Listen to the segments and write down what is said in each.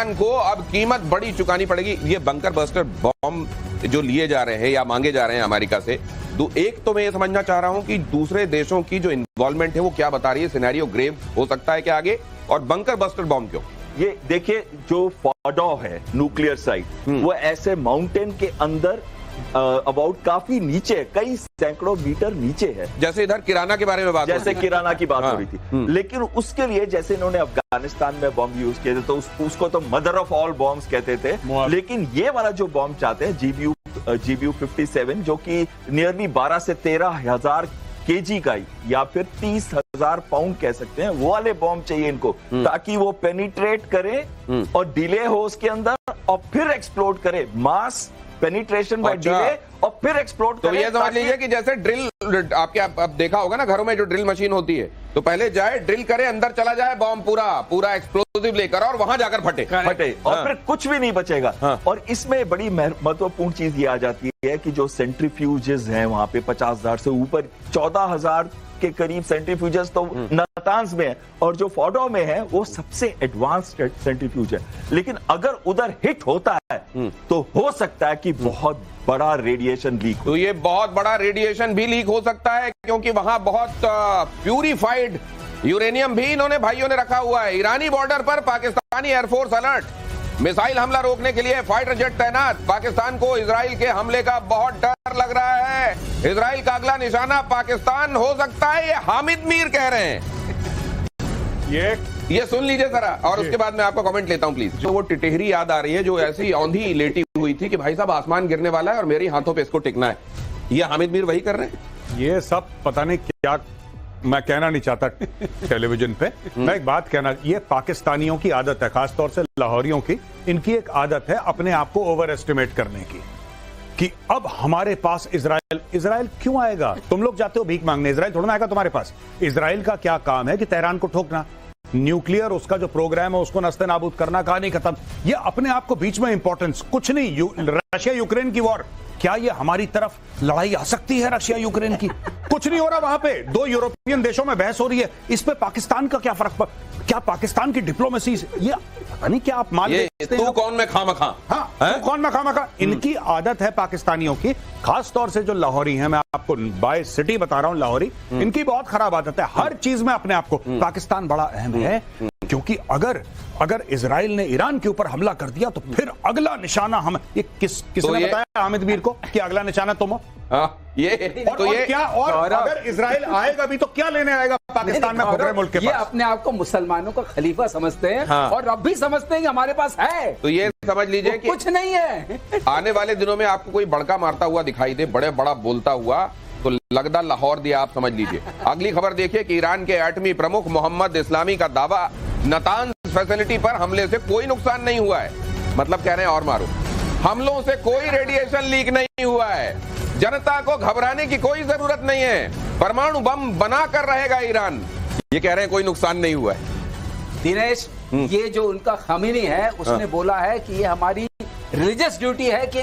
पाकिस्तान को अब कीमत बड़ी चुकानी पड़ेगी। ये बंकर बस्टर बॉम्ब जो लिए जा रहे हैं या मांगे जा रहे हैं अमेरिका से, एक तो मैं ये समझना चाह रहा हूं कि दूसरे देशों की जो इन्वॉल्वमेंट है वो क्या बता रही है, सिनेरियो ग्रेव हो सकता है क्या आगे, और बंकर बस्टर बॉम्ब क्यों? ये देखिए, जो फॉर्डो है न्यूक्लियर साइट, वो ऐसे माउंटेन के अंदर अबाउट काफी नीचे, कई सैकड़ों मीटर नीचे है। जैसे इधर किराना के बारे में बात, जैसे किराना की बात हो रही थी, लेकिन उसके लिए जैसे इन्होंने अफगानिस्तान में बॉम्ब यूज किए थे तो उसको तो मदर ऑफ ऑल बॉम्ब्स कहते थे, लेकिन ये वाला जो बॉम्ब चाहते हैं GBU 57, जो कि नियरली 12 से 13 हजार केजी का या फिर 30,000 पाउंड कह सकते हैं, वो वाले बॉम्ब चाहिए इनको, ताकि वो पेनिट्रेट करे और डिले हो उसके अंदर और फिर एक्सप्लोड करे, मास पेनिट्रेशन बाय डिले और फिर एक्सप्लोड करे। तो ये समझ लीजिए कि जैसे ड्रिल आपके अब देखा होगा ना घरों में जो ड्रिल मशीन होती है, तो पहले जाए ड्रिल करे, अंदर चला जाए बॉम्ब पूरा एक्सप्लोसिव लेकर और वहां जाकर फटे और फिर कुछ भी नहीं बचेगा। और इसमें बड़ी महत्वपूर्ण चीज ये आ जाती है कि जो सेंट्रीफ्यूजेस हैं वहां पे 50,000 से ऊपर 14,000 के करीब सेंट्रीफ्यूजेस तो नातांज में है, और जो फॉर्डो में है वो सबसे एडवांस्ड सेंट्रीफ्यूज है। लेकिन अगर उधर हिट होता है तो हो सकता है कि बहुत बड़ा रेडिएशन लीक हो। तो ये बहुत बड़ा रेडिएशन भी लीक हो सकता है, क्योंकि वहां बहुत प्यूरिफाइड यूरेनियम भी इन्होंने भाइयों ने रखा हुआ है। ईरानी बॉर्डर पर पाकिस्तानी एयरफोर्स अलर्ट, मिसाइल हमला रोकने के लिए फाइटर जेट तैनात। पाकिस्तान को इजराइल के हमले का बहुत डर लग रहा है। इजराइल का अगला निशाना पाकिस्तान हो सकता है, ये हामिद मीर कह रहे हैं। ये सुन लीजिए जरा, और उसके बाद मैं आपका कमेंट लेता हूं प्लीज। जो वो टिटहरी याद आ रही है जो ऐसी औंधी लेटी हुई थी कि भाई साहब आसमान गिरने वाला है और मेरे हाथों पे इसको टिकना है, ये हामिद मीर वही कर रहे हैं। ये सब पता नहीं क्या, मैं कहना नहीं चाहता टेलीविजन पे। मैं एक बात कहना, ये पाकिस्तानियों की आदत है, खासतौर से लाहौरियों की, इनकी एक आदत है अपने आप को ओवर एस्टिमेट करने की, कि अब हमारे पास इजराइल क्यों आएगा? तुम लोग जाते हो भीख मांगने, इजराइल थोड़ा ना आएगा तुम्हारे पास। इजराइल का क्या काम है कि तेहरान को ठोकना, न्यूक्लियर उसका जो प्रोग्राम है उसको नस्ते नाबूद करना, कहानी खत्म। ये अपने आप को बीच में इंपॉर्टेंस कुछ नहीं। रशिया यूक्रेन की वॉर, क्या ये हमारी तरफ लड़ाई आ सकती है रशिया यूक्रेन की? कुछ नहीं हो रहा वहां पे, दो यूरोपियन देशों में बहस हो रही है, इस पे पाकिस्तान का क्या फर्क? क्या पाकिस्तान की डिप्लोमेसी, ये पता नहीं क्या आप मान लेते हैं। तू कौन में खामखा, हाँ, तू कौन में खामखा। इनकी आदत है पाकिस्तानियों की, खास तौर से जो लाहौरी हैं, मैं आपको बाय सिटी बता रहा हूं, लाहौरी, इनकी बहुत खराब आदत है हर चीज में अपने आप को। पाकिस्तान बड़ा अहम है, क्योंकि अगर इजराइल ने ईरान के ऊपर हमला कर दिया तो फिर अगला निशाना हम, ये किसने बताया हामिद मीर को कि अगला निशाना तुम हो? अगर इजराइल आएगा भी तो क्या लेने आएगा पाकिस्तान में, खुदरे मुल्क के पास? ये अपने आप को मुसलमानों का खलीफा समझते हैं, और अब भी समझते हैं कि हमारे पास है। तो ये समझ लीजिए कि कुछ नहीं है। आने वाले दिनों में आपको कोई बड़का मारता हुआ दिखाई दे, बड़ा बोलता हुआ, तो लगदा लाहौर दिया, आप समझ लीजिए। अगली खबर देखिए कि ईरान के एटमी प्रमुख मोहम्मद इस्लामी का दावा, नातांज फैसिलिटी पर हमले से कोई नुकसान नहीं हुआ है। मतलब कह रहे हैं और मारो, हमलों से कोई रेडिएशन लीक नहीं हुआ है, जनता को घबराने की कोई जरूरत नहीं है, परमाणु बम बना कर रहेगा ईरान, ये कह रहे हैं कोई नुकसान नहीं हुआ है। दिनेश, ये जो उनका खमीनी है उसने बोला है कि ये हमारी रिलीजियस ड्यूटी है कि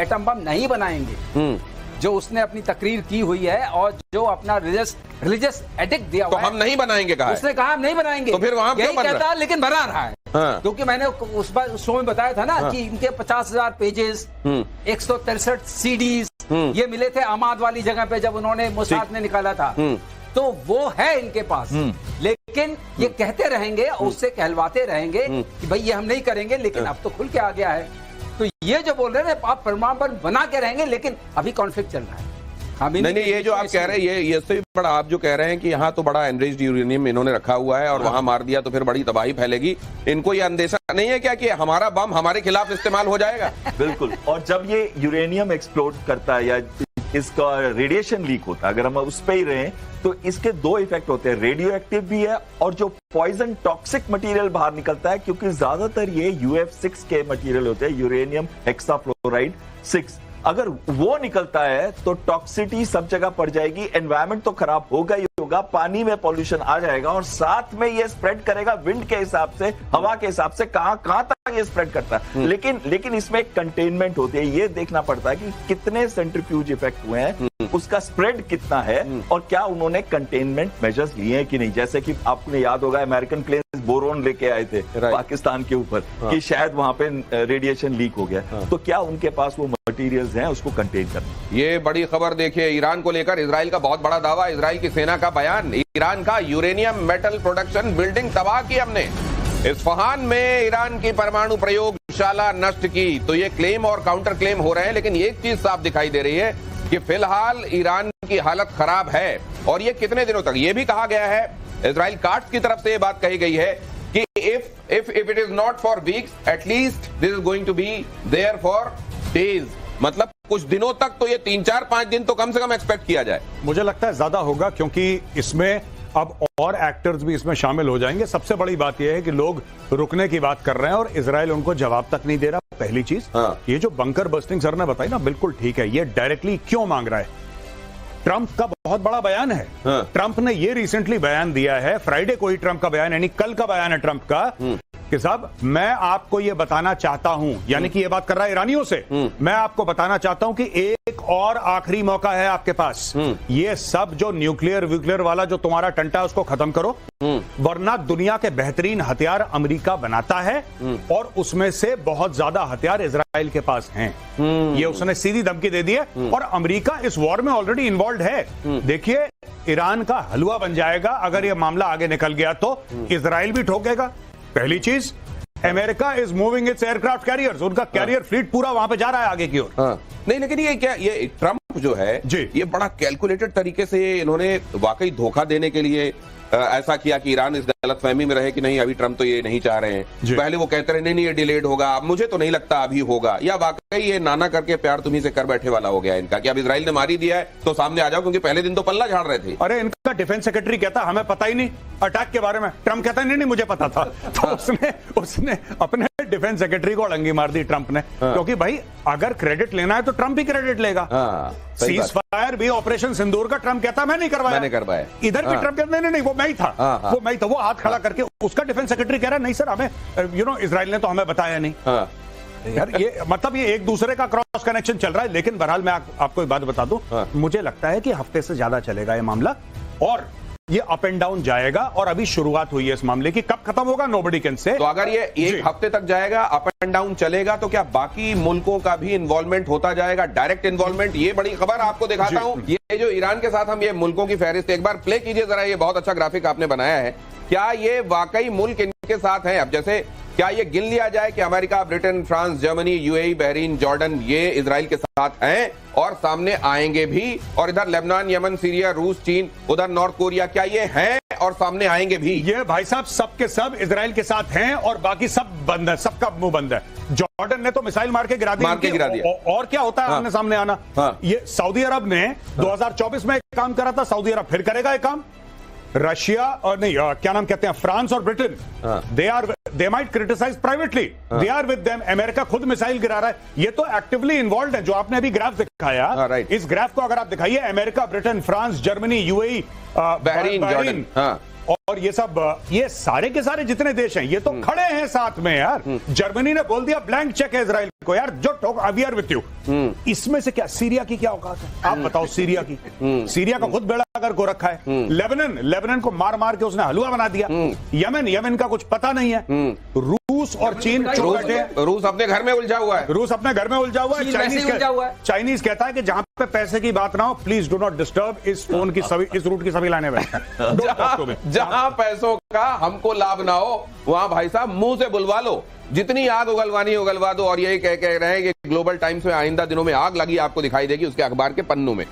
एटम बम नहीं बनाएंगे, जो उसने अपनी तकरीर की हुई है, और जो अपना रिलीजियस एडिक्ट दिया हुआ तो हम नहीं बनाएंगे कहा, उसने कहा हम नहीं बनाएंगे, तो फिर वहां क्यों बन रहा है? लेकिन बना रहा है। क्योंकि मैंने उस शो में बताया था ना कि इनके 50,000 पेजेस, 163 सीडीज ये मिले थे अमाद वाली जगह पे जब उन्होंने मोसाद ने निकाला था, तो वो है इनके पास। लेकिन ये कहते रहेंगे और उससे कहलवाते रहेंगे कि भाई ये हम नहीं करेंगे, लेकिन अब तो खुल के आ गया है। तो ये जो बोल रहे हैं आप परमाणु बम बना के रहेंगे, लेकिन अभी कॉन्फ्लिक्ट चल रहा है। नहीं, ये जो आप कह रहे हैं, ये से भी बड़ा आप जो कह रहे हैं कि यहाँ तो बड़ा एनरिच्ड यूरेनियम इन्होंने रखा हुआ है और वहां मार दिया तो फिर बड़ी तबाही फैलेगी। इनको ये अंदेशा नहीं है क्या कि हमारा बम हमारे खिलाफ इस्तेमाल हो जाएगा? बिल्कुल। और जब ये यूरेनियम एक्सप्लोड करता है या इसका रेडिएशन लीक होता है, अगर हम उस पे ही रहे तो इसके दो इफेक्ट होते हैं, रेडियो एक्टिव भी है और जो पॉइजन टॉक्सिक मटेरियल बाहर निकलता है, क्योंकि ज्यादातर ये UF6 के मटेरियल होते हैं, यूरेनियम हेक्साफ्लोराइड 6। अगर वो निकलता है तो टॉक्सिटी सब जगह पड़ जाएगी, एनवायरमेंट तो खराब होगा ही होगा, पानी में पॉल्यूशन आ जाएगा और साथ में ये स्प्रेड करेगा विंड के हिसाब से, हवा के हिसाब से, कहां तक ये स्प्रेड करता है। लेकिन इसमें एक कंटेनमेंट होती है, ये देखना पड़ता है कि कितने सेंट्रीफ्यूज इफेक्ट हुए हैं उसका स्प्रेड कितना है और क्या उन्होंने कंटेनमेंट मेजर्स लिए हैं कि नहीं। जैसे कि आपने याद होगा अमेरिकन प्लेन्स बोरोन लेके आए थे पाकिस्तान के ऊपर कि शायद वहां पे रेडिएशन लीक हो गया, तो क्या उनके पास वो मटेरियल्स हैं उसको कंटेन करना। ये बड़ी खबर देखिए, ईरान को लेकर इजराइल का बहुत बड़ा दावा, इजराइल की सेना का बयान, ईरान का यूरेनियम मेटल प्रोडक्शन बिल्डिंग तबाह की हमने, इस्फहान में ईरान की परमाणु प्रयोगशाला नष्ट की। तो ये क्लेम और काउंटर क्लेम हो रहे हैं, लेकिन एक चीज साफ दिखाई दे रही है कि फिलहाल ईरान की हालत खराब है। और ये कितने दिनों तक, ये भी कहा गया है, इजराइल कार्ड्स की तरफ से ये बात कही गई है कि if it is not for weeks, at least this is going to be there for days। मतलब कुछ दिनों तक तो ये 3-4-5 दिन तो कम से कम एक्सपेक्ट किया जाए। मुझे लगता है ज्यादा होगा, क्योंकि इसमें अब और एक्टर्स भी इसमें शामिल हो जाएंगे। सबसे बड़ी बात यह है कि लोग रुकने की बात कर रहे हैं और इजराइल उनको जवाब तक नहीं दे रहा। पहली चीज, ये जो बंकर बस्टिंग सर ने बताई ना, बिल्कुल ठीक है। ये डायरेक्टली क्यों मांग रहा है? ट्रंप का बहुत बड़ा बयान है। ट्रंप ने ये रिसेंटली बयान दिया है, फ्राइडे को ही ट्रंप का बयान, यानी कल का बयान है ट्रंप का, कि साहब मैं आपको ये बताना चाहता हूं, यानी कि ये बात कर रहा है ईरानियों से, मैं आपको बताना चाहता हूं कि एक और आखिरी मौका है आपके पास। ये सब जो न्यूक्लियर वाला जो तुम्हारा टंटा है उसको खत्म करो, वरना दुनिया के बेहतरीन हथियार अमेरिका बनाता है और उसमें से बहुत ज्यादा हथियार इजराइल के पास हैं। ये उसने सीधी धमकी दे दी है और अमेरिका इस वॉर में ऑलरेडी इन्वॉल्व है। देखिए, ईरान का हलवा बन जाएगा अगर ये मामला आगे निकल गया तो। इजराइल भी ठोकेगा। पहली चीज, America is moving it's aircraft carriers, उनका कैरियर फ्लीट पूरा वहां पे जा रहा है आगे की ओर। नहीं, लेकिन ये क्या, ये ट्रंप जो है जी, ये बड़ा कैलकुलेटेड तरीके से इन्होंने वाकई धोखा देने के लिए ऐसा किया कि ईरान इस गलतफहमी में रहे कि नहीं अभी ट्रंप तो ये नहीं चाह रहे हैं। पहले वो कहते रहे नहीं ये डिलेड होगा, अब मुझे तो नहीं लगता अभी होगा, या वाकई ये नाना करके प्यार तुम्ही से कर बैठे वाला हो गया इनका कि अब इजराइल ने मारी दिया है तो सामने आ जाओ, क्योंकि पहले दिन तो पल्ला झाड़ रहे थे। अरे इनका डिफेंस सेक्रेटरी कहता हमें पता ही नहीं अटैक के बारे में, ट्रंप कहता नहीं मुझे पता था। तो उसने अपने डिफेंस सेक्रेटरी को अड़ंगी मार दी ट्रंप ने, क्योंकि भाई अगर क्रेडिट लेना है तो ट्रंप ही क्रेडिट लेगा। सीज फायर भी ऑपरेशन सिंदूर का ट्रंप कहता मैं नहीं करवाया, इधर भी ट्रंप कहता नहीं वो मैं ही था, वो हाथ खड़ा करके उसका डिफेंस सेक्रेटरी कह रहा है नहीं सर हमें इजराइल ने तो हमें बताया नहीं। यार ये मतलब ये एक दूसरे का क्रॉस कनेक्शन चल रहा है। लेकिन बहरहाल मैं आपको एक बात बता दूं, मुझे लगता है कि हफ्ते से ज्यादा चलेगा ये मामला और ये अप एंड डाउन जाएगा। और अभी शुरुआत हुई है इस मामले की, कब खत्म होगा नोबडी कैन से। तो अगर ये एक हफ्ते तक जाएगा, अप एंड डाउन चलेगा, तो क्या बाकी मुल्कों का भी इन्वॉल्वमेंट होता जाएगा, डायरेक्ट इन्वॉल्वमेंट? ये बड़ी खबर आपको दिखाता हूं। ये जो ईरान के साथ हम ये मुल्कों की फहरिस्त एक बार प्ले कीजिए जरा, ये बहुत अच्छा ग्राफिक आपने बनाया है। क्या ये वाकई मुल्क इनके साथ हैं? अब जैसे क्या ये गिन लिया जाए कि America, Britain, France, Germany, UAE, Bahrain, Jordan ये इजराइल के साथ हैं और सामने आएंगे भी, और इधर लेबनान, यमन, सीरिया, रूस, चीन, उधर नॉर्थ कोरिया, क्या ये हैं और सामने आएंगे भी? ये भाई साहब सबके सब इजराइल के साथ हैं और बाकी सब बंद है, सबका मुंह बंद है। जॉर्डन ने तो मिसाइल मार के गिरा दिया। और क्या होता है आमने सामने आना। ये सऊदी अरब ने 2024 में एक काम करा था, सऊदी अरब फिर करेगा एक काम। रशिया और नहीं क्या नाम कहते हैं, फ्रांस और Britain, they might criticize privately, they are with them. America खुद मिसाइल गिरा रहा है, ये तो एक्टिवली इन्वॉल्व है। जो आपने अभी ग्राफ दिखाया, इस ग्राफ को अगर आप दिखाइए, America, Britain, France, Germany, UAE, Bahrain, और ये सब, ये सारे के सारे जितने देश हैं ये तो खड़े हैं साथ में यार। जर्मनी ने बोल दिया ब्लैंक चेक है इजराइल को, यार जो टोक वी आर विथ यू। इसमें से क्या सीरिया की क्या औकात है? आप बताओ सीरिया की। सीरिया का खुद बेड़ा अगर को रखा है। लेबनान को मार मार के उसने हलवा बना दिया। यमन का कुछ पता नहीं है। रूस और चीन, रूस अपने घर में उलझा हुआ है। रूस अपने घर में उलझा हुआ है। चाइनीज कहता है कि जहां पे पैसे की बात ना हो, प्लीज डू नॉट डिस्टर्ब इस फोन की सभी, इस रूट की सभी लाइनें बैठ। जहां पैसों का हमको लाभ ना हो वहां भाई साहब मुंह से बुलवा लो, जितनी आग उगलवानी उगलवा दो। और यही कह रहे हैं कि ग्लोबल टाइम्स में आइंदा दिनों में आग लगी आपको दिखाई देगी उसके अखबार के पन्नों में।